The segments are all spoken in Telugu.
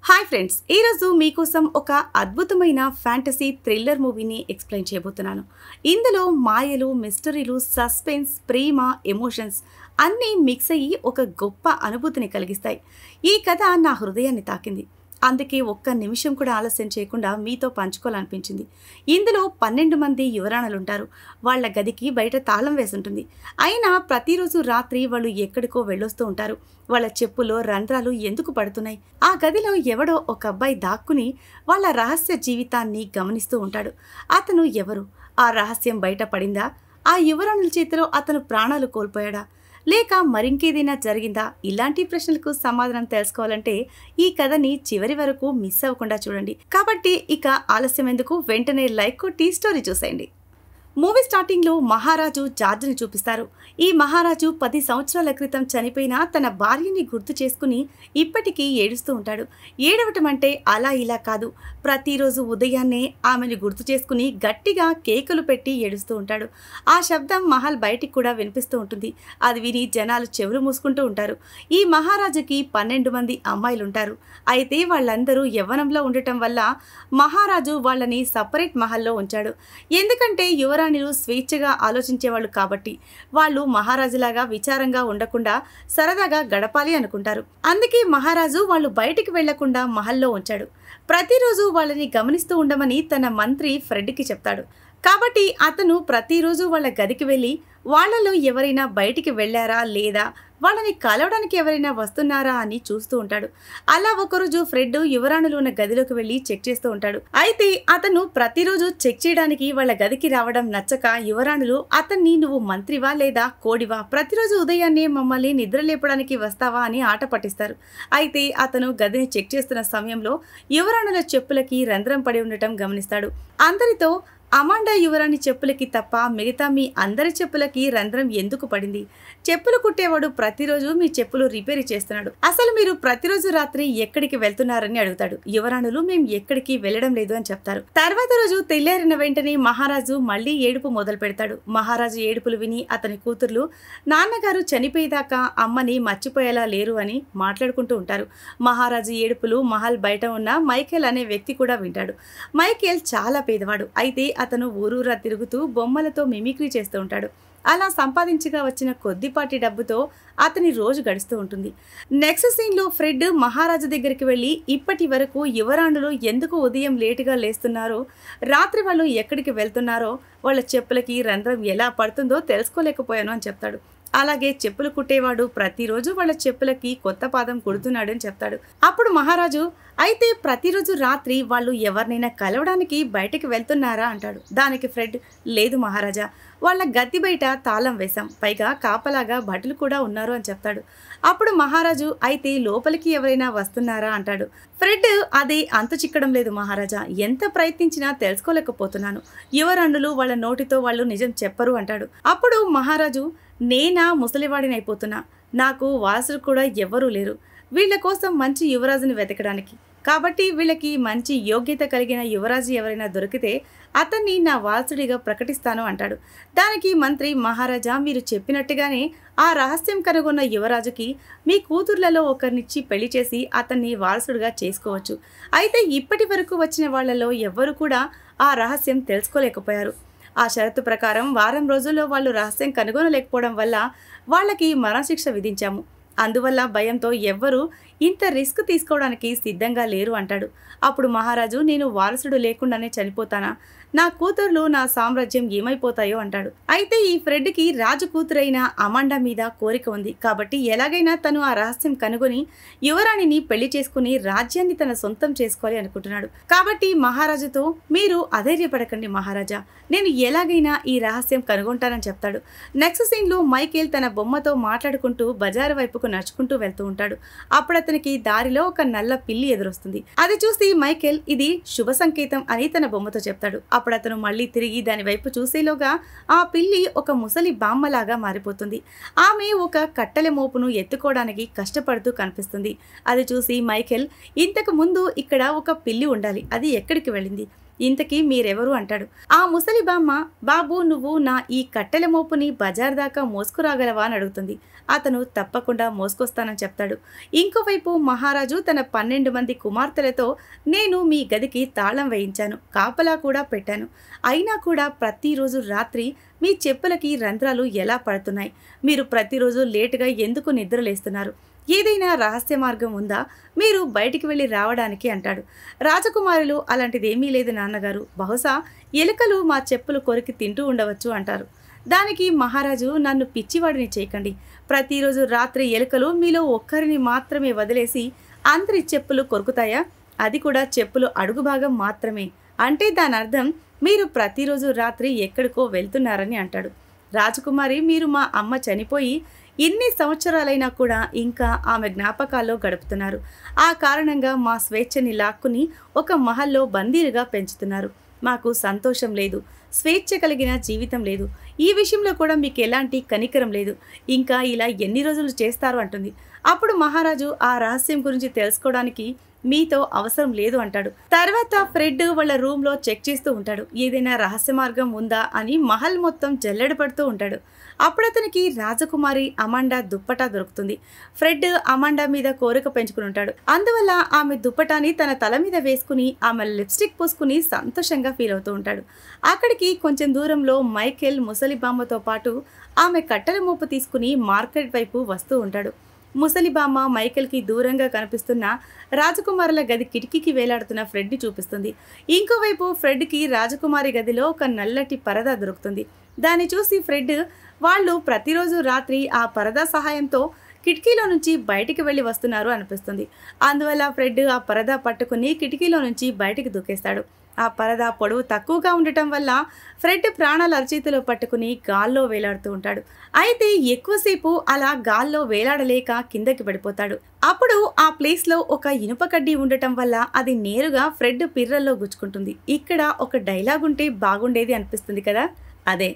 హాయ్ ఫ్రెండ్స్, ఈరోజు మీకోసం ఒక అద్భుతమైన ఫ్యాంటసీ థ్రిల్లర్ మూవీని ఎక్స్ప్లెయిన్ చేయబోతున్నాను. ఇందులో మాయలు, మిస్టరీలు, సస్పెన్స్, ప్రేమ, ఎమోషన్స్ అన్నీ మిక్స్ అయ్యి ఒక గొప్ప అనుభూతిని కలిగిస్తాయి. ఈ కథ నా హృదయాన్ని తాకింది. అందుకే ఒక్క నిమిషం కూడా ఆలస్యం చేయకుండా మీతో పంచుకోవాలనిపించింది. ఇందులో 12 మంది యువరాణులుంటారు. వాళ్ళ గదికి బయట తాళం వేసుంటుంది. అయినా ప్రతిరోజు రాత్రి వాళ్ళు ఎక్కడికో వెళ్ళొస్తూ ఉంటారు. వాళ్ళ చెప్పులో రంధ్రాలు ఎందుకు పడుతున్నాయి? ఆ గదిలో ఎవడో ఒక అబ్బాయి దాక్కుని వాళ్ళ రహస్య జీవితాన్ని గమనిస్తూ ఉంటాడు. అతను ఎవరు? ఆ రహస్యం బయట పడిందా? ఆ యువరాణుల చేతిలో అతను ప్రాణాలు కోల్పోయాడా, లేక మరింకేదైనా జరిగిందా? ఇలాంటి ప్రశ్నలకు సమాధానం తెలుసుకోవాలంటే ఈ కథని చివరి వరకు మిస్ అవ్వకుండా చూడండి. కాబట్టి ఇక ఆలస్యం ఎందుకు, వెంటనే లైక్ కొట్టి స్టోరీ చూసేయండి. మూవీ స్టార్టింగ్లో మహారాజు జార్జ్ని చూపిస్తారు. ఈ మహారాజు 10 సంవత్సరాల క్రితం చనిపోయిన తన భార్యని గుర్తు చేసుకుని ఇప్పటికీ ఏడుస్తూ ఉంటాడు. ఏడవటం అంటే అలా ఇలా కాదు, ప్రతిరోజు ఉదయాన్నే ఆమెను గుర్తు చేసుకుని గట్టిగా కేకలు పెట్టి ఏడుస్తూ ఉంటాడు. ఆ శబ్దం మహల్ బయటికి కూడా వినిపిస్తూ ఉంటుంది. అది విని జనాలు చెవులు మూసుకుంటూ ఉంటారు. ఈ మహారాజుకి 12 మంది అమ్మాయిలుంటారు. అయితే వాళ్ళందరూ యవ్వనంలో ఉండటం వల్ల మహారాజు వాళ్ళని సపరేట్ మహల్లో ఉంచాడు. ఎందుకంటే యువరాణులు స్వేచ్ఛగా ఆలోచించేవాళ్ళు కాబట్టి వాళ్ళు మహారాజులాగా విచారంగా ఉండకుండా సరదాగా గడపాలి అనుకుంటారు. అందుకే మహారాజు వాళ్ళు బయటికి వెళ్లకుండా మహల్లో ఉంచాడు. ప్రతిరోజు వాళ్ళని గమనిస్తూ ఉండమని తన మంత్రి ఫ్రెడ్కి చెప్తాడు. కాబట్టి అతను ప్రతిరోజు వాళ్ళ గదికి వెళ్ళి వాళ్లలో ఎవరైనా బయటికి వెళ్ళారా లేదా, వాళ్ళని కలవడానికి ఎవరైనా వస్తున్నారా అని చూస్తూ ఉంటాడు. అలా ఒకరోజు ఫ్రెడ్ యువరాణులు ఉన్న గదిలోకి వెళ్ళి చెక్ చేస్తూ ఉంటాడు. అయితే అతను ప్రతిరోజు చెక్ చేయడానికి వాళ్ళ గదికి రావడం నచ్చక యువరాణులు అతన్ని నువ్వు మంత్రివా లేదా కోడివా, ప్రతిరోజు ఉదయాన్నే మమ్మల్ని నిద్ర లేపడానికి వస్తావా అని ఆట పట్టిస్తారు. అయితే అతను గదిని చెక్ చేస్తున్న సమయంలో యువరాణుల చెప్పులకి రంధ్రం పడి ఉండటం గమనిస్తాడు. అందరితో అమాండా యువరాణి చెప్పులకి తప్ప మిగతా మీ అందరి చెప్పులకి రంధ్రం ఎందుకు పడింది? చెప్పులు కుట్టేవాడు ప్రతిరోజు మీ చెప్పులు రిపేర్ చేస్తున్నాడు. అసలు మీరు ప్రతిరోజు రాత్రి ఎక్కడికి వెళ్తున్నారని అడుగుతాడు. యువరాణులు మేం ఎక్కడికి వెళ్లడం లేదు అని చెప్తారు. తర్వాత రోజు తెల్లారిన వెంటనే మహారాజు మళ్లీ ఏడుపు మొదలు పెడతాడు. మహారాజు ఏడుపులు విని అతని కూతుర్లు నాన్నగారు చనిపోయేదాకా అమ్మని మర్చిపోయేలా లేరు అని మాట్లాడుకుంటూ ఉంటారు. మహారాజు ఏడుపులు మహల్ బయట ఉన్న మైకేల్ అనే వ్యక్తి కూడా వింటాడు. మైకేల్ చాలా పేదవాడు. అయితే అతను ఊరూరా తిరుగుతూ బొమ్మలతో మిమిక్రీ చేస్తూ ఉంటాడు. అలా సంపాదించగా వచ్చిన కొద్దిపాటి డబ్బుతో అతని రోజు గడుస్తూ ఉంటుంది. నెక్స్ట్ సీన్లో ఫ్రెడ్ మహారాజు దగ్గరికి వెళ్ళి ఇప్పటి వరకు యువరాణులు ఎందుకు ఉదయం లేటుగా లేస్తున్నారో, రాత్రి వాళ్ళు ఎక్కడికి వెళ్తున్నారో, వాళ్ళ చెప్పులకి రంధ్రం ఎలా పడుతుందో తెలుసుకోలేకపోయాను అని చెప్తాడు. అలాగే చెప్పులు కుట్టేవాడు ప్రతిరోజు వాళ్ళ చెప్పులకి కొత్త పాదం కుడుతున్నాడు అని చెప్తాడు. అప్పుడు మహారాజు అయితే ప్రతిరోజు రాత్రి వాళ్ళు ఎవరినైనా కలవడానికి బయటకు వెళ్తున్నారా అంటాడు. దానికి ఫ్రెడ్ లేదు మహారాజా, వాళ్ళ గది బయట తాళం వేశాం, పైగా కాపలాగా భటులు కూడా ఉన్నారు అని చెప్తాడు. అప్పుడు మహారాజు అయితే లోపలికి ఎవరైనా వస్తున్నారా అంటాడు. ఫ్రెడ్ అదే అంతు చిక్కడం లేదు మహారాజా, ఎంత ప్రయత్నించినా తెలుసుకోలేకపోతున్నాను. యువరాణులు వాళ్ళ నోటితో వాళ్ళు నిజం చెప్పరు అంటాడు. అప్పుడు మహారాజు నేనా ముసలివాడినైపోతున్నా, నాకు వారసులు కూడా ఎవ్వరూ లేరు, వీళ్ళ కోసం మంచి యువరాజుని వెతకడానికి. కాబట్టి వీళ్ళకి మంచి యోగ్యత కలిగిన యువరాజు ఎవరైనా దొరికితే అతన్ని నా వారసుడిగా ప్రకటిస్తాను అంటాడు. దానికి మంత్రి మహారాజా మీరు చెప్పినట్టుగానే ఆ రహస్యం కనుగొన్న యువరాజుకి మీ కూతుర్లలో ఒకరినిచ్చి పెళ్లి చేసి అతన్ని వారసుడిగా చేసుకోవచ్చు. అయితే ఇప్పటి వరకు వచ్చిన వాళ్లలో ఎవ్వరూ కూడా ఆ రహస్యం తెలుసుకోలేకపోయారు. ఆ షరతు ప్రకారం వారం రోజుల్లో వాళ్ళు రహస్యం కనుగొనలేకపోవడం వల్ల వాళ్ళకి మరణశిక్ష విధించాము. అందువల్ల భయంతో ఎవ్వరూ ఇంత రిస్క్ తీసుకోవడానికి సిద్ధంగా లేరు అంటాడు. అప్పుడు మహారాజు నేను వారసుడు లేకుండానే చనిపోతానా? నా కూతుర్లు నా సామ్రాజ్యం ఏమైపోతాయో అంటాడు. అయితే ఈ ఫ్రెడ్కి రాజు కూతురైన అమాండా మీద కోరిక ఉంది. కాబట్టి ఎలాగైనా తను ఆ రహస్యం కనుగొని యువరాణిని పెళ్లి చేసుకుని రాజ్యాన్ని తన సొంతం చేసుకోవాలి అనుకుంటున్నాడు. కాబట్టి మహారాజుతో మీరు అధైర్యపడకండి మహారాజా, నేను ఎలాగైనా ఈ రహస్యం కనుగొంటానని చెప్తాడు. నెక్స్ట్ సీన్లో మైకేల్ తన బొమ్మతో మాట్లాడుకుంటూ బజారు వైపుకు నడుచుకుంటూ వెళ్తూ ఉంటాడు. అప్పుడు అతనికి దారిలో ఒక నల్ల పిల్లి ఎదురొస్తుంది. అది చూసి మైకేల్ ఇది శుభ సంకేతం అని తన బొమ్మతో చెప్తాడు. అప్పుడు అతను మళ్ళీ తిరిగి దాని వైపు చూసేలోగా ఆ పిల్లి ఒక ముసలి బామ్మలాగా మారిపోతుంది. ఆమె ఒక కట్టెల మోపును ఎత్తుకోవడానికి కష్టపడుతూ కనిపిస్తుంది. అది చూసి మైకేల్ ఇంతకు ముందు ఇక్కడ ఒక పిల్లి ఉండాలి, అది ఎక్కడికి వెళ్ళింది? ఇంతకీ మీరెవరు అంటాడు. ఆ ముసలి బామ్మ, బాబు నువ్వు నా ఈ కట్టెల మోపుని బజార్ దాకా మోసుకురాగలవా అని అడుగుతుంది. అతను తప్పకుండా మోసుకొస్తానని చెప్తాడు. ఇంకోవైపు మహారాజు తన 12 మంది కుమార్తెలతో నేను మీ గదికి తాళం వేయించాను, కాపలా కూడా పెట్టాను. అయినా కూడా ప్రతిరోజు రాత్రి మీ చెప్పులకి రంధ్రాలు ఎలా పడుతున్నాయి? మీరు ప్రతిరోజు లేటుగా ఎందుకు నిద్రలేస్తున్నారు? ఏదైనా రహస్య మార్గం ఉందా మీరు బయటికి వెళ్ళి రావడానికి అంటాడు. రాజకుమారులు అలాంటిదేమీ లేదు నాన్నగారు, బహుశా ఎలుకలు మా చెప్పులు కొరికి తింటూ ఉండవచ్చు అంటారు. దానికి మహారాజు, నన్ను పిచ్చివాడిని చేయకండి. ప్రతిరోజు రాత్రి ఎలుకలు మీలో ఒక్కరిని మాత్రమే వదిలేసి అందరి చెప్పులు కొరుకుతాయా? అది కూడా చెప్పులు అడుగు భాగం మాత్రమే. అంటే దాని అర్థం మీరు ప్రతిరోజు రాత్రి ఎక్కడికో వెళ్తున్నారని అంటాడు. రాజకుమారి, మీరు మా అమ్మ చనిపోయి ఎన్ని సంవత్సరాలైనా కూడా ఇంకా ఆమె జ్ఞాపకాల్లో గడుపుతున్నారు. ఆ కారణంగా మా స్వేచ్ఛని లాక్కుని ఒక మహల్లో బందీలుగా పెంచుతున్నారు. మాకు సంతోషం లేదు, స్వేచ్ఛ కలిగిన జీవితం లేదు. ఈ విషయంలో కూడా మీకు ఎలాంటి కనికరం లేదు. ఇంకా ఇలా ఎన్ని రోజులు చేస్తారు అంటుంది. అప్పుడు మహారాజు, ఆ రహస్యం గురించి తెలుసుకోవడానికి మీతో అవసరం లేదు అంటాడు. తర్వాత ఫ్రెడ్ వాళ్ళ రూమ్లో చెక్ చేస్తూ ఉంటాడు. ఏదైనా రహస్య మార్గం ఉందా అని మహల్ మొత్తం జల్లెడ పడుతూ ఉంటాడు. అప్పుడు అతనికి రాజకుమారి అమాండా దుప్పటా దొరుకుతుంది. ఫ్రెడ్ అమాండా మీద కోరిక పెంచుకుని ఉంటాడు. అందువల్ల ఆమె దుప్పటాని తన తల మీద వేసుకుని ఆమె లిప్స్టిక్ పూసుకుని సంతోషంగా ఫీల్ అవుతూ ఉంటాడు. అక్కడికి కొంచెం దూరంలో మైకేల్ ముసలి బామ్మతో పాటు ఆమె కట్టెల మోపు తీసుకుని మార్కెట్ వైపు వస్తూ ఉంటాడు. ముసలిబామ్మ మైకేల్కి దూరంగా కనిపిస్తున్న రాజకుమారుల గది కిటికీకి వేలాడుతున్న ఫ్రెడ్ని చూపిస్తుంది. ఇంకోవైపు ఫ్రెడ్కి రాజకుమారి గదిలో ఒక నల్లటి పరదా దొరుకుతుంది. దాన్ని చూసి ఫ్రెడ్, వాళ్ళు ప్రతిరోజు రాత్రి ఆ పరదా సహాయంతో కిటికీలో నుంచి బయటికి వెళ్ళి వస్తున్నారు అనిపిస్తుంది. అందువల్ల ఫ్రెడ్ ఆ పరదా పట్టుకుని కిటికీలో నుంచి బయటికి దూకేస్తాడు. ఆ పరదా పొడవు తక్కువగా ఉండటం వల్ల ఫ్రెడ్ ప్రాణాల అరచేతిలో పట్టుకుని గాల్లో వేలాడుతూ ఉంటాడు. అయితే ఎక్కువసేపు అలా గాల్లో వేలాడలేక కిందకి పడిపోతాడు. అప్పుడు ఆ ప్లేస్లో ఒక ఇనుప కడ్డీ ఉండటం వల్ల అది నేరుగా ఫ్రెడ్ పిర్రల్లో గుచ్చుకుంటుంది. ఇక్కడ ఒక డైలాగ్ ఉంటే బాగుండేది అనిపిస్తుంది కదా, అదే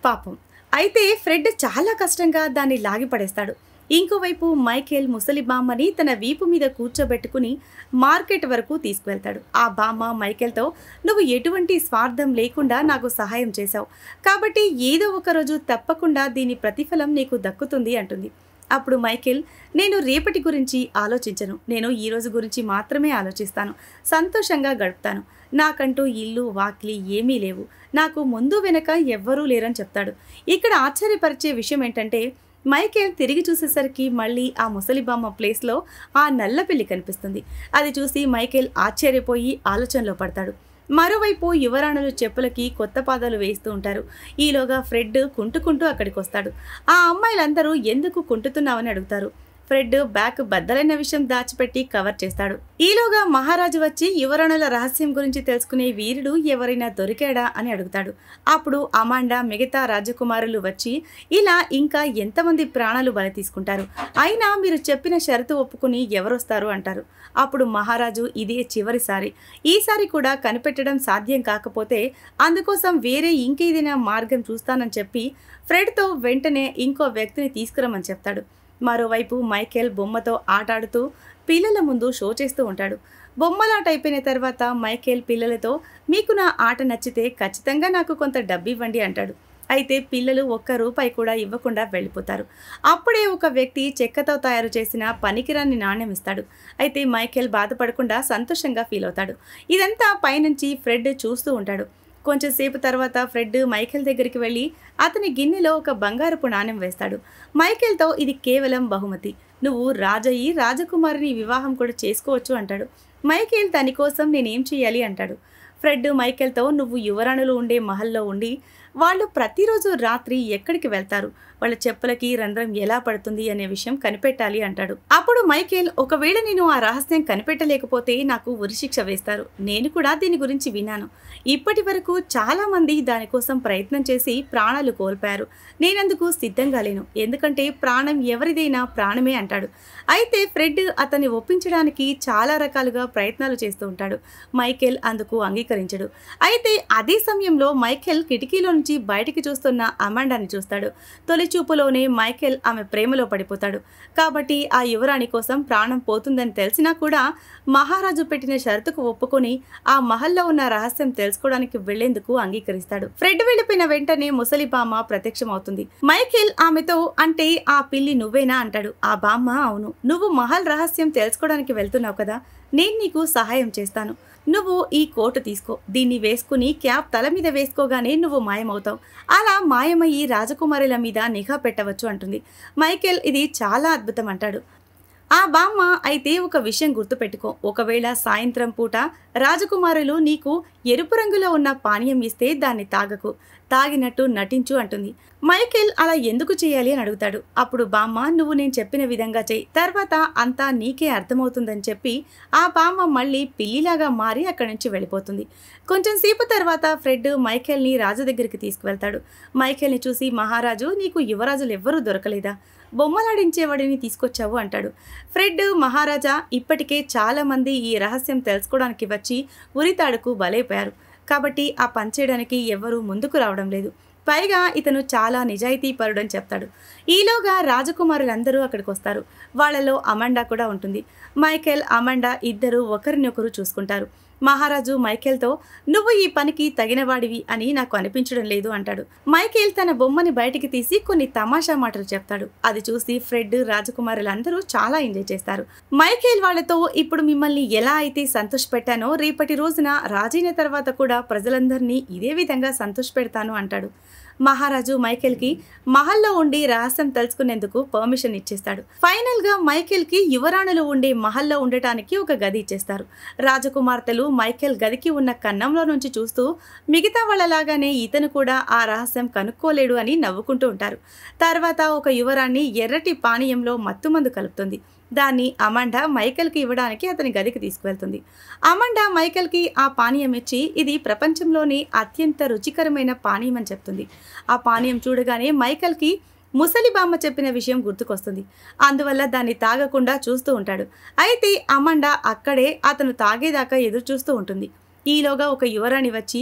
పాపం. అయితే ఫ్రెడ్ చాలా కష్టంగా దాన్ని లాగి పడేస్తాడు. ఇంకోవైపు మైకేల్ ముసలి బామ్మని తన వీపు మీద కూర్చోబెట్టుకుని మార్కెట్ వరకు తీసుకువెళ్తాడు. ఆ బామ్మ మైకేల్తో, నువ్వు ఎటువంటి స్వార్థం లేకుండా నాకు సహాయం చేశావు, కాబట్టి ఏదో ఒక రోజు తప్పకుండా దీని ప్రతిఫలం నీకు దక్కుతుంది అంటుంది. అప్పుడు మైకేల్, నేను రేపటి గురించి ఆలోచించను, నేను ఈ రోజు గురించి మాత్రమే ఆలోచిస్తాను, సంతోషంగా గడుపుతాను. నాకంటూ ఇల్లు వాకిలి ఏమీ లేవు, నాకు ముందు వెనక ఎవ్వరూ లేరని చెప్తాడు. ఇక్కడ ఆశ్చర్యపరిచే విషయం ఏంటంటే మైకేల్ తిరిగి చూసేసరికి మళ్ళీ ఆ ముసలిబామ్మ ప్లేస్లో ఆ నల్లపిల్లి కనిపిస్తుంది. అది చూసి మైకేల్ ఆశ్చర్యపోయి ఆలోచనలో పడతాడు. మరోవైపు యువరాణులు చెప్పులకి కొత్త పాదాలు వేస్తూ ఉంటారు. ఈలోగా ఫ్రెడ్ కుంటుకుంటూ అక్కడికి వస్తాడు. ఆ అమ్మాయిలందరూ ఎందుకు కుంటుతున్నావని అడుగుతారు. ఫ్రెడ్ బ్యాక్ బద్దలైన విషయం దాచిపెట్టి కవర్ చేస్తాడు. ఈలోగా మహారాజు వచ్చి యువరాణుల రహస్యం గురించి తెలుసుకునే వీరుడు ఎవరైనా దొరికాడా అని అడుగుతాడు. అప్పుడు అమాండా మిగతా రాజకుమారులు వచ్చి, ఇలా ఇంకా ఎంతమంది ప్రాణాలు బలి తీసుకుంటారు, అయినా మీరు చెప్పిన షరతు ఒప్పుకుని ఎవరొస్తారు అంటారు. అప్పుడు మహారాజు, ఇదే చివరిసారి, ఈసారి కూడా కనిపెట్టడం సాధ్యం కాకపోతే అందుకోసం వేరే ఇంకేదైనా మార్గం చూస్తానని చెప్పి ఫ్రెడ్తో వెంటనే ఇంకో వ్యక్తిని తీసుకురమని చెప్తాడు. మరోవైపు మైకేల్ బొమ్మతో ఆటాడుతూ పిల్లల ముందు షో చేస్తూ ఉంటాడు. బొమ్మలాట అయిపోయిన తర్వాత మైకేల్ పిల్లలతో, మీకు నా ఆట నచ్చితే ఖచ్చితంగా నాకు కొంత డబ్బు ఇవ్వండి అంటాడు. అయితే పిల్లలు ₹1 కూడా ఇవ్వకుండా వెళ్ళిపోతారు. అప్పుడే ఒక వ్యక్తి చెక్కతో తయారు చేసిన పనికిరాని నాణ్యం ఇస్తాడు. అయితే మైకేల్ బాధపడకుండా సంతోషంగా ఫీల్ అవుతాడు. ఇదంతా పైనుంచి ఫ్రెడ్ చూస్తూ ఉంటాడు. కొంచెం సేపు తర్వాత ఫ్రెడ్ మైకేల్ దగ్గరికి వెళ్ళి అతని గిన్నెలో ఒక బంగారపు నాణెం వేస్తాడు. మైకేల్తో, ఇది కేవలం బహుమతి, నువ్వు రాజయ్యి రాజకుమారిని వివాహం కూడా చేసుకోవచ్చు అంటాడు. మైకేల్, దానికోసం నేనేం చేయాలి అంటాడు. ఫ్రెడ్ మైకేల్తో, నువ్వు యువరాణులు ఉండే మహల్లో ఉండి వాళ్ళు ప్రతిరోజు రాత్రి ఎక్కడికి వెళ్తారు, వాళ్ళ చెప్పులకి రంధ్రం ఎలా పడుతుంది అనే విషయం కనిపెట్టాలి అంటాడు. అప్పుడు మైకేల్, ఒకవేళ నేను ఆ రహస్యం కనిపెట్టలేకపోతే నాకు ఉరిశిక్ష వేస్తారు, నేను కూడా దీని గురించి విన్నాను, ఇప్పటి వరకు చాలా మంది దానికోసం ప్రయత్నం చేసి ప్రాణాలు కోల్పోయారు, నేనందుకు సిద్ధంగా లేను, ఎందుకంటే ప్రాణం ఎవరిదైనా ప్రాణమే అంటాడు. అయితే ఫ్రెడ్ అతన్ని ఒప్పించడానికి చాలా రకాలుగా ప్రయత్నాలు చేస్తూ ఉంటాడు. మైకేల్ అందుకు అంగీకరించడు. అయితే అదే సమయంలో మైకేల్ కిటికీలో నుంచి బయటికి చూస్తున్న అమాండాని చూస్తాడు. తొలి చూపులోనే మైకేల్ ఆమె ప్రేమలో పడిపోతాడు. కాబట్టి ఆ యువరాణి కోసం ప్రాణం పోతుందని తెలిసినా కూడా మహారాజు పెట్టిన షరతుకు ఒప్పుకొని ఆ మహల్లో ఉన్న రహస్యం తెలుసుకోవడానికి వెళ్లేందుకు అంగీకరిస్తాడు. ఫ్రెడ్ వెళ్లిపోయిన వెంటనే ముసలి బామ్మ ప్రత్యక్షమవుతుంది. మైకేల్ ఆమెతో అంటే ఆ పిల్లి నువ్వేనా అంటాడు. ఆ బామ్మ అవును, నువ్వు మహల్ రహస్యం తెలుసుకోవడానికి వెళ్తున్నావు కదా, నేను నీకు సహాయం చేస్తాను. నువ్వు ఈ కోటు తీసుకో, దీన్ని వేసుకుని క్యాప్ తల మీద వేసుకోగానే నువ్వు మాయమవుతావు. అలా మాయమయ్యి రాజకుమారుల మీద నిఘా పెట్టవచ్చు అంటుంది. మైకేల్ ఇది చాలా అద్భుతం అంటాడు. ఆ బామ్మ అయితే ఒక విషయం గుర్తుపెట్టుకో, ఒకవేళ సాయంత్రం పూట రాజకుమారులు నీకు ఎరుపు రంగులో ఉన్న పానీయం ఇస్తే దాన్ని తాగకు, తాగినట్టు నటించు అంటుంది. మైకేల్ అలా ఎందుకు చేయాలి అని అడుగుతాడు. అప్పుడు బామ్మ నువ్వు నేను చెప్పిన విధంగా చెయ్యి, తర్వాత అంతా నీకే అర్థమవుతుందని చెప్పి ఆ బామ్మ మళ్ళీ పిల్లిలాగా మారి అక్కడి నుంచి వెళ్ళిపోతుంది. కొంచెం సేపు తర్వాత ఫ్రెడ్ మైకేల్ని రాజు దగ్గరికి తీసుకువెళ్తాడు. మైకేల్ని చూసి మహారాజు నీకు యువరాజులు ఎవ్వరూ దొరకలేదా, బొమ్మలాడించేవాడిని తీసుకొచ్చావు అంటాడు. ఫ్రెడ్ మహారాజా ఇప్పటికే చాలా మంది ఈ రహస్యం తెలుసుకోవడానికి వచ్చి ఉరితాడుకు బలైపోయారు, కాబట్టి ఆ పని చేయడానికి ఎవ్వరూ ముందుకు రావడం లేదు. పైగా ఇతను చాలా నిజాయితీపరుడని చెప్తాడు. ఈలోగా రాజకుమారులందరూ అక్కడికి వస్తారు. వాళ్లలో అమాండా కూడా ఉంటుంది. మైకేల్ అమాండా ఇద్దరు ఒకరినొకరు చూసుకుంటారు. మహారాజు మైకేల్తో నువ్వు ఈ పనికి తగినవాడివి అని నాకు అనిపించడం లేదు అంటాడు. మైకేల్ తన బొమ్మని బయటికి తీసి కొన్ని తమాషా మాటలు చెప్తాడు. అది చూసి ఫ్రెడ్ రాజకుమారులందరూ చాలా ఎంజాయ్ చేస్తారు. మైకేల్ వాళ్లతో ఇప్పుడు మిమ్మల్ని ఎలా అయితే సంతోషపెట్టానో రేపటి రోజున రాజైన తర్వాత కూడా ప్రజలందరినీ ఇదే విధంగా సంతోషపెడతాను అంటాడు. మహారాజు మైకేల్కి మహల్లో ఉండి రహస్యం తెలుసుకునేందుకు పర్మిషన్ ఇచ్చేస్తాడు. ఫైనల్ గా మైకేల్ కి యువరాణులు ఉండే మహల్లో ఉండటానికి ఒక గది ఇచ్చేస్తారు. రాజకుమార్తెలు మైకేల్ గదికి ఉన్న కన్నంలో నుంచి చూస్తూ మిగతా వాళ్ళలాగానే ఇతను కూడా ఆ రహస్యం కనుక్కోలేడు అని నవ్వుకుంటూ ఉంటారు. తర్వాత ఒక యువరాణి ఎర్రటి పానీయంలో మత్తుమందు కలుపుతుంది. దాన్ని అమాండా మైకేల్కి ఇవ్వడానికి అతని గదికి తీసుకువెళ్తుంది. అమాండా మైకేల్కి ఆ పానీయం ఇచ్చి ఇది ప్రపంచంలోని అత్యంత రుచికరమైన పానీయం అని చెప్తుంది. ఆ పానీయం చూడగానే మైకేల్కి ముసలి బామ్మ చెప్పిన విషయం గుర్తుకొస్తుంది. అందువల్ల దాన్ని తాగకుండా చూస్తూ ఉంటాడు. అయితే అమాండా అక్కడే అతను తాగేదాకా ఎదురు చూస్తూ ఉంటుంది. ఈలోగా ఒక యువరాణి వచ్చి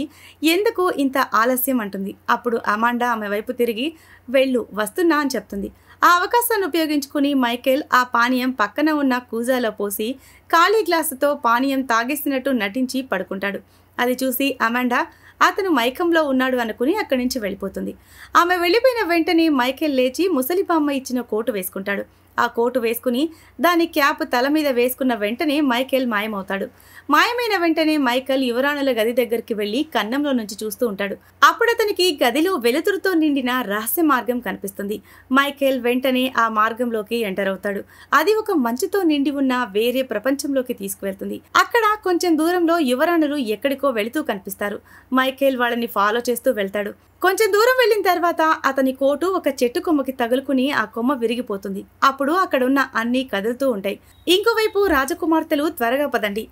ఎందుకు ఇంత ఆలస్యం అంటుంది. అప్పుడు అమాండా ఆమె వైపు తిరిగి వెళ్ళు, వస్తున్నా అని చెప్తుంది. ఆ అవకాశాన్ని ఉపయోగించుకుని మైకేల్ ఆ పానీయం పక్కన ఉన్న కూజాలో పోసి ఖాళీ గ్లాసుతో పానీయం తాగేసినట్టు నటించి పడుకుంటాడు. అది చూసి అమాండా అతను మైకంలో ఉన్నాడు అనుకుని అక్కడి నుంచి వెళ్ళిపోతుంది. ఆమె వెళ్ళిపోయిన వెంటనే మైకేల్ లేచి ముసలి బామ్మ ఇచ్చిన కోటు వేసుకుంటాడు. ఆ కోటు వేసుకుని దాని క్యాప్ తల మీద వేసుకున్న వెంటనే మైకేల్ మాయమవుతాడు. మాయమైన వెంటనే మైకేల్ యువరాణుల గది దగ్గరికి వెళ్లి కన్నంలో నుంచి చూస్తూ ఉంటాడు. అప్పుడు అతనికి గదిలో వెలుతురుతో నిండిన రహస్య మార్గం కనిపిస్తుంది. మైకేల్ వెంటనే ఆ మార్గంలోకి ఎంటర్ అవుతాడు. అది ఒక మంచుతో నిండి ఉన్న వేరే ప్రపంచంలోకి తీసుకువెళ్తుంది. అక్కడ కొంచెం దూరంలో యువరాణులు ఎక్కడికో వెళుతూ కనిపిస్తారు. మైకేల్ వాళ్ళని ఫాలో చేస్తూ వెళ్తాడు. కొంచెం దూరం వెళ్ళిన తర్వాత అతని కోటు ఒక చెట్టు కొమ్మకి తగులుకుని ఆ కొమ్మ విరిగిపోతుంది. అప్పుడు అక్కడున్న అన్నీ కదులుతూ ఉంటాయి. ఇంకోవైపు రాజకుమార్తెలు త్వరగా పదండి,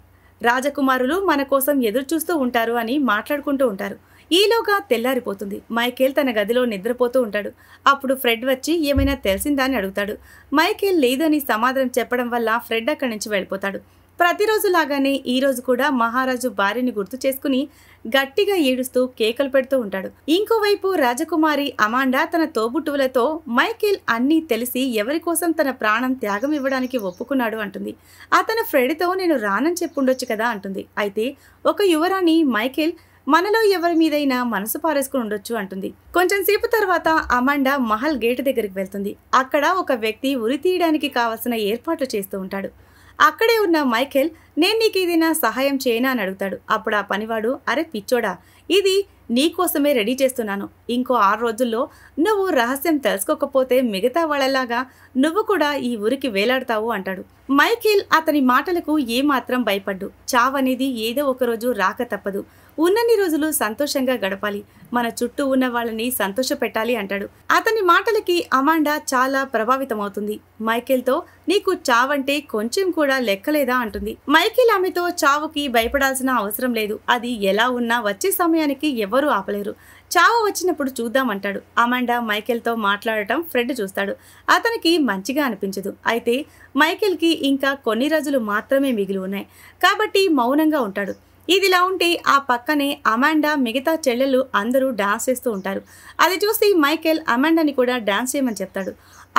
రాజకుమారులు మన కోసం ఎదురు చూస్తూ ఉంటారు అని మాట్లాడుకుంటూ ఉంటారు. ఈలోగా తెల్లారిపోతుంది. మైకేల్ తన గదిలో నిద్రపోతూ ఉంటాడు. అప్పుడు ఫ్రెడ్ వచ్చి ఏమైనా తెలిసిందా అని అడుగుతాడు. మైకేల్ లేదని సమాధానం చెప్పడం వల్ల ఫ్రెడ్ అక్కడి నుంచి వెళ్ళిపోతాడు. ప్రతిరోజు లాగానే ఈరోజు కూడా మహారాజు భార్యని గుర్తు చేసుకుని గట్టిగా ఏడుస్తూ కేకలు పెడుతూ ఉంటాడు. ఇంకోవైపు రాజకుమారి అమాండా తన తోబుట్టువులతో మైకేల్ అన్నీ తెలిసి ఎవరి కోసం తన ప్రాణం త్యాగం ఇవ్వడానికి ఒప్పుకున్నాడు అంటుంది. అతను ఫ్రెడ్తో నేను రానని చెప్పుండొచ్చు కదా అంటుంది. అయితే ఒక యువరాణి మైకేల్ మనలో ఎవరి మీదైనా మనసు పారేసుకుని ఉండొచ్చు అంటుంది. కొంచెం సేపు తర్వాత అమాండా మహల్ గేటు దగ్గరికి వెళ్తుంది. అక్కడ ఒక వ్యక్తి ఉరి తీయడానికి కావలసిన ఏర్పాట్లు చేస్తూ ఉంటాడు. అక్కడే ఉన్న మైకేల్ నేను నీకు ఏదైనా సహాయం చేయనా అని అడుగుతాడు. అప్పుడు ఆ పనివాడు అరే పిచ్చోడా, ఇది నీకోసమే రెడీ చేస్తున్నాను. ఇంకో 6 రోజుల్లో నువ్వు రహస్యం తెలుసుకోకపోతే మిగతా వాళ్ళలాగా నువ్వు కూడా ఈ ఊరికి వేలాడతావు అంటాడు. మైకేల్ అతని మాటలకు ఏమాత్రం భయపడ్డు. చావనేది ఏదో ఒకరోజు రాక తప్పదు. ఉన్నన్ని రోజులు సంతోషంగా గడపాలి, మన చుట్టూ ఉన్న వాళ్ళని సంతోష పెట్టాలి అంటాడు. అతని మాటలకి అమాండా చాలా ప్రభావితమవుతుంది. మైకేల్తో నీకు చావంటే కొంచెం కూడా లెక్కలేదా అంటుంది. మైకేల్ ఆమెతో చావుకి భయపడాల్సిన అవసరం లేదు, అది ఎలా ఉన్నా వచ్చే సమయానికి ఎవరూ ఆపలేరు, చావు వచ్చినప్పుడు చూద్దామంటాడు. అమాండా మైకేల్తో మాట్లాడటం ఫ్రెడ్ చూస్తాడు. అతనికి మంచిగా అనిపించదు. అయితే మైకేల్కి ఇంకా కొన్ని రోజులు మాత్రమే మిగిలి ఉన్నాయి కాబట్టి మౌనంగా ఉంటాడు. ఇదిలా ఉంటే ఆ పక్కనే అమాండా మిగతా చెల్లెలు అందరూ డాన్స్ చేస్తూ ఉంటారు. అది చూసి మైకేల్ అమాండాని కూడా డాన్స్ చేయమని చెప్తాడు.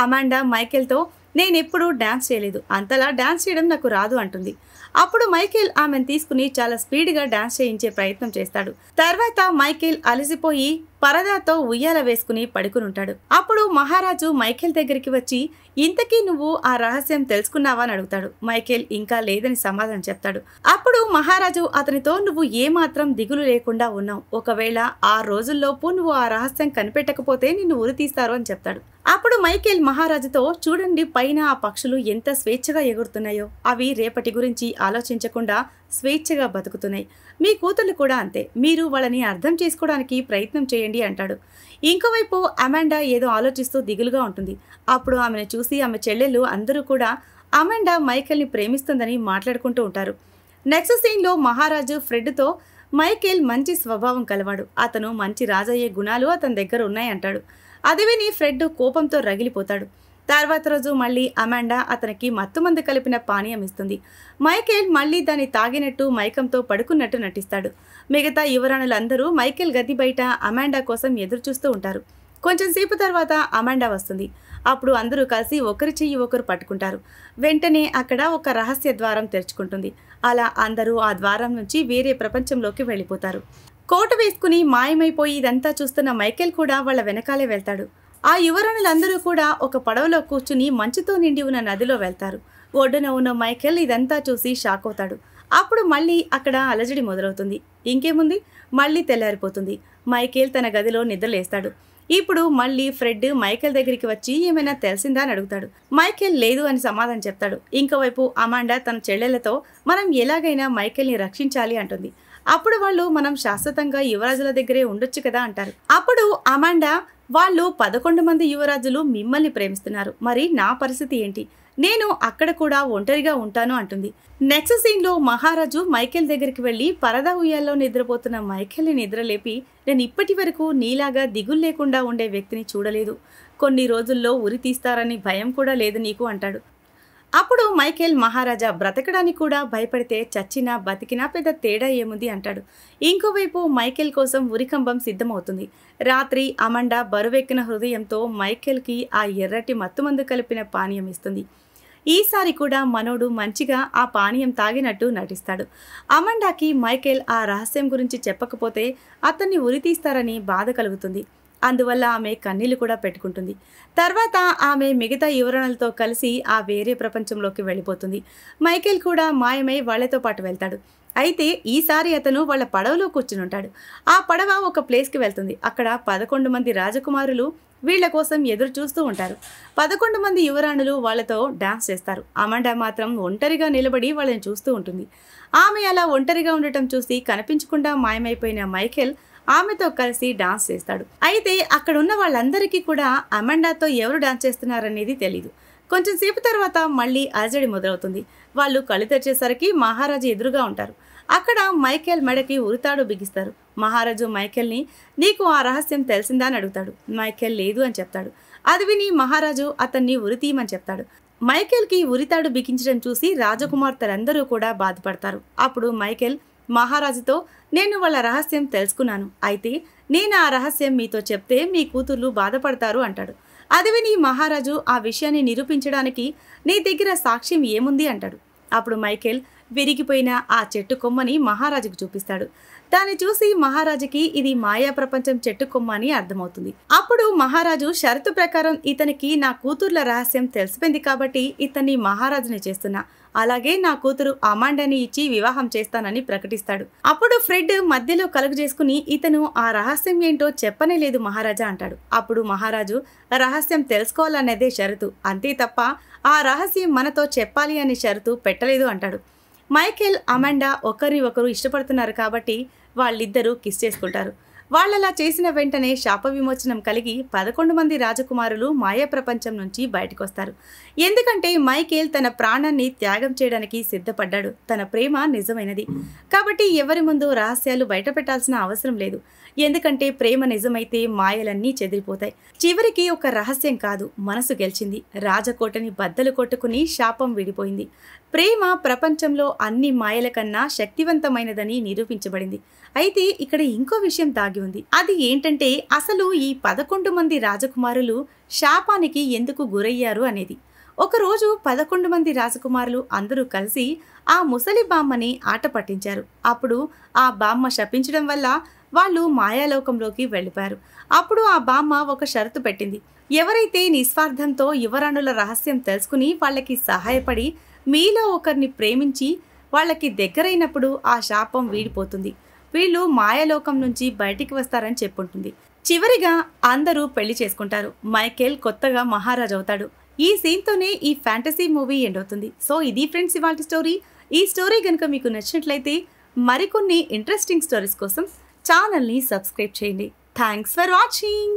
అమాండా మైకేల్తో నేనెప్పుడూ డాన్స్ చేయలేదు, అంతలా డాన్స్ చేయడం నాకు రాదు అంటుంది. అప్పుడు మైకేల్ ఆమెను తీసుకుని చాలా స్పీడ్గా డాన్స్ చేయించే ప్రయత్నం చేస్తాడు. తర్వాత మైకేల్ అలసిపోయి పరదాతో ఉయ్యాల వేసుకుని పడుకుని ఉంటాడు. అప్పుడు మహారాజు మైకేల్ దగ్గరికి వచ్చి ఇంతకీ నువ్వు ఆ రహస్యం తెలుసుకున్నావా అని అడుగుతాడు. మైకేల్ ఇంకా లేదని సమాధానం చెప్తాడు. అప్పుడు మహారాజు అతనితో నువ్వు ఏమాత్రం దిగులు లేకుండా ఉన్నావు, ఒకవేళ 6 రోజుల్లోపు నువ్వు ఆ రహస్యం కనిపెట్టకపోతే నిన్ను ఉరితీస్తారు అని చెప్తాడు. అప్పుడు మైకేల్ మహారాజుతో చూడండి, పైన ఆ పక్షులు ఎంత స్వేచ్ఛగా ఎగురుతున్నాయో, అవి రేపటి గురించి ఆలోచించకుండా స్వేచ్ఛగా బతుకుతున్నాయి. మీ కూతుళ్ళు కూడా అంతే, మీరు వాళ్ళని అర్థం చేసుకోవడానికి ప్రయత్నం చేయండి అంటాడు. ఇంకోవైపు అమాండా ఏదో ఆలోచిస్తూ దిగులుగా ఉంటుంది. అప్పుడు ఆమెను చూసి ఆమె చెల్లెళ్ళు అందరూ కూడా అమాండా మైకేల్ని ప్రేమిస్తుందని మాట్లాడుకుంటూ ఉంటారు. నెక్స్ట్ సీన్లో మహారాజు ఫ్రెడ్తో మైకేల్ మంచి స్వభావం కలవాడు, అతను మంచి రాజయ్యే గుణాలు అతని దగ్గర ఉన్నాయంటాడు. అది విని ఫ్రెడ్ కోపంతో రగిలిపోతాడు. తర్వాత రోజు మళ్ళీ అమాండా అతనికి మత్తుమందు కలిపిన పానీయం ఇస్తుంది. మైకేల్ మళ్ళీ దాన్ని తాగినట్టు మైకంతో పడుకున్నట్టు నటిస్తాడు. మిగతా యువరాణులందరూ మైకేల్ గది బయట అమాండా కోసం ఎదురు చూస్తూ ఉంటారు. కొంచెం సేపు తర్వాత అమాండా వస్తుంది. అప్పుడు అందరూ కలిసి ఒకరి చెయ్యి ఒకరు పట్టుకుంటారు. వెంటనే అక్కడ ఒక రహస్య ద్వారం తెరుచుకుంటుంది. అలా అందరూ ఆ ద్వారం నుంచి వేరే ప్రపంచంలోకి వెళ్ళిపోతారు. కోట వేసుకుని మాయమైపోయి ఇదంతా చూస్తున్న మైకేల్ కూడా వాళ్ళ వెనకాలే వెళ్తాడు. ఆ యువరాణులందరూ కూడా ఒక పడవలో కూర్చుని మంచుతో నిండి ఉన్న నదిలో వెళ్తారు. ఒడ్డున ఉన్న మైకేల్ ఇదంతా చూసి షాక్ అవుతాడు. అప్పుడు మళ్ళీ అక్కడ అలజడి మొదలవుతుంది. ఇంకేముంది, మళ్ళీ తెల్లారిపోతుంది. మైకేల్ తన గదిలో నిద్రలేస్తాడు. ఇప్పుడు మళ్ళీ ఫ్రెడ్ మైకేల్ దగ్గరికి వచ్చి ఏమైనా తెలిసిందా అని అడుగుతాడు. మైకేల్ లేదు అని సమాధానం చెప్తాడు. ఇంకోవైపు అమాండా తన చెల్లెలతో మనం ఎలాగైనా మైకేల్ని రక్షించాలి అంటుంది. అప్పుడు వాళ్ళు మనం శాశ్వతంగా యువరాజుల దగ్గరే ఉండొచ్చు కదా అంటారు. అప్పుడు అమాండా వాళ్ళు 11 మంది యువరాజులు మిమ్మల్ని ప్రేమిస్తున్నారు, మరి నా పరిస్థితి ఏంటి, నేను అక్కడ కూడా ఒంటరిగా ఉంటాను అంటుంది. నెక్స్ట్ సీన్లో మహారాజు మైకేల్ దగ్గరికి వెళ్ళి పరదా ఉయ్యాల్లో నిద్రపోతున్న మైకేల్ని నిద్రలేపి నేను ఇప్పటి వరకు నీలాగా దిగులు లేకుండా ఉండే వ్యక్తిని చూడలేదు, కొన్ని రోజుల్లో ఉరి తీస్తారని భయం కూడా లేదు నీకు అంటాడు. అప్పుడు మైకేల్ మహారాజా బ్రతకడానికి కూడా భయపడితే చచ్చినా బతికినా పెద్ద తేడా ఏముంది అంటాడు. ఇంకోవైపు మైకేల్ కోసం ఉరికంబం సిద్ధమవుతుంది. రాత్రి అమాండా బరువెక్కిన హృదయంతో మైకేల్కి ఆ ఎర్రటి మత్తుమందు కలిపిన పానీయం ఇస్తుంది. ఈసారి కూడా మనోడు మంచిగా ఆ పానీయం తాగినట్టు నటిస్తాడు. అమాండాకి మైకేల్ ఆ రహస్యం గురించి చెప్పకపోతే అతన్ని ఉరితీస్తారని బాధ కలుగుతుంది. అందువల్ల ఆమె కన్నీళ్లు కూడా పెట్టుకుంటుంది. తర్వాత ఆమె మిగతా యువరాణులతో కలిసి ఆ వేరే ప్రపంచంలోకి వెళ్ళిపోతుంది. మైకేల్ కూడా మాయమై వాళ్లతో పాటు వెళ్తాడు. అయితే ఈసారి అతను వాళ్ళ పడవలో కూర్చుని ఉంటాడు. ఆ పడవ ఒక ప్లేస్కి వెళ్తుంది. అక్కడ 11 మంది రాజకుమారులు వీళ్ల కోసం ఎదురు చూస్తూ ఉంటారు. 11 మంది యువరాణులు వాళ్లతో డాన్స్ చేస్తారు. అమాండా మాత్రం ఒంటరిగా నిలబడి వాళ్ళని చూస్తూ ఉంటుంది. ఆమె అలా ఒంటరిగా ఉండటం చూసి కనిపించకుండా మాయమైపోయిన మైకేల్ ఆమెతో కలిసి డాన్స్ చేస్తాడు. అయితే అక్కడ ఉన్న వాళ్ళందరికీ కూడా అమాండాతో ఎవరు డాన్స్ చేస్తున్నారనేది తెలీదు. కొంచెం సేపు తర్వాత మళ్ళీ అలజడి మొదలవుతుంది. వాళ్ళు కళ్ళు తెరిచేసరికి మహారాజు ఎదురుగా ఉంటారు. అక్కడ మైకేల్ మెడకి ఉరితాడు బిగిస్తారు. మహారాజు మైకేల్ని నీకు ఆ రహస్యం తెలిసిందా అని అడుగుతాడు. మైకేల్ లేదు అని చెప్తాడు. అది విని మహారాజు అతన్ని ఉరితీయమని చెప్తాడు. మైకేల్కి ఉరితాడు బిగించడం చూసి రాజకుమార్తెలందరూ కూడా బాధపడతారు. అప్పుడు మైకేల్ మహారాజుతో నేను వాళ్ళ రహస్యం తెలుసుకున్నాను, అయితే నేను ఆ రహస్యం మీతో చెప్తే మీ కూతుర్లు బాధపడతారు అంటాడు. అది విని మహారాజు ఆ విషయాన్ని నిరూపించడానికి నీ దగ్గర సాక్ష్యం ఏముంది అంటాడు. అప్పుడు మైకేల్ విరిగిపోయిన ఆ చెట్టు కొమ్మని మహారాజుకు చూపిస్తాడు. దాన్ని చూసి మహారాజుకి ఇది మాయా ప్రపంచం చెట్టు కొమ్మ అని అర్థమవుతుంది. అప్పుడు మహారాజు షరతు ప్రకారం ఇతనికి నా కూతుర్ల రహస్యం తెలిసిపోయింది కాబట్టి ఇతన్ని మహారాజుని చేస్తున్నా, అలాగే నా కూతురు అమాండాని ఇచ్చి వివాహం చేస్తానని ప్రకటిస్తాడు. అప్పుడు ఫ్రెడ్ మధ్యలో కలుగు చేసుకుని ఇతను ఆ రహస్యం ఏంటో చెప్పనే లేదు మహారాజా అంటాడు. అప్పుడు మహారాజు రహస్యం తెలుసుకోవాలనేదే షరతు, అంతే తప్ప ఆ రహస్యం మనతో చెప్పాలి అనే షరతు పెట్టలేదు అంటాడు. మైకేల్ అమాండా ఒకరిని ఒకరు ఇష్టపడుతున్నారు కాబట్టి వాళ్ళిద్దరూ కిస్ చేసుకుంటారు. వాళ్ళలా చేసిన వెంటనే శాప విమోచనం కలిగి 11 మంది రాజకుమారులు మాయా ప్రపంచం నుంచి బయటకొస్తారు. ఎందుకంటే మైకేల్ తన ప్రాణాన్ని త్యాగం చేయడానికి సిద్ధపడ్డాడు. తన ప్రేమ నిజమైనది కాబట్టి ఎవరి ముందు రహస్యాలు బయట పెట్టాల్సిన అవసరం లేదు. ఎందుకంటే ప్రేమ నిజమైతే మాయలన్నీ చెదిరిపోతాయి. చివరికి ఒక రహస్యం కాదు, మనసు గెలిచింది. రాజకోటని బద్దలు కొట్టుకుని శాపం విడిపోయింది. ప్రేమ ప్రపంచంలో అన్ని మాయల కన్నా శక్తివంతమైనదని నిరూపించబడింది. అయితే ఇక్కడ ఇంకో విషయం దాగి ఉంది. అది ఏంటంటే అసలు ఈ 11 మంది రాజకుమారులు శాపానికి ఎందుకు గురయ్యారు అనేది. ఒకరోజు 11 మంది రాజకుమారులు అందరూ కలిసి ఆ ముసలి బామ్మని ఆట పట్టించారు. అప్పుడు ఆ బామ్మ శపించడం వల్ల వాళ్ళు మాయాలోకంలోకి వెళ్ళిపోయారు. అప్పుడు ఆ బామ్మ ఒక షరతు పెట్టింది. ఎవరైతే నిస్వార్థంతో యువరాణుల రహస్యం తెలుసుకుని వాళ్ళకి సహాయపడి మీలో ఒకరిని ప్రేమించి వాళ్ళకి దగ్గరైనప్పుడు ఆ శాపం వీడిపోతుంది, వీళ్ళు మాయాలోకం నుంచి బయటికి వస్తారని చెప్పుంటుంది. చివరిగా అందరూ పెళ్లి చేసుకుంటారు. మైకేల్ కొత్తగా మహారాజ్ అవుతాడు. ఈ సీన్తోనే ఈ ఫ్యాంటసీ మూవీ ఎండ్ అవుతుంది. సో ఇది ఫ్రెండ్స్ ఇవాల్టి స్టోరీ. ఈ స్టోరీ కనుక మీకు నచ్చినట్లయితే మరికొన్ని ఇంట్రెస్టింగ్ స్టోరీస్ కోసం ఛానల్ని సబ్స్క్రైబ్ చేయండి. Thanks for watching.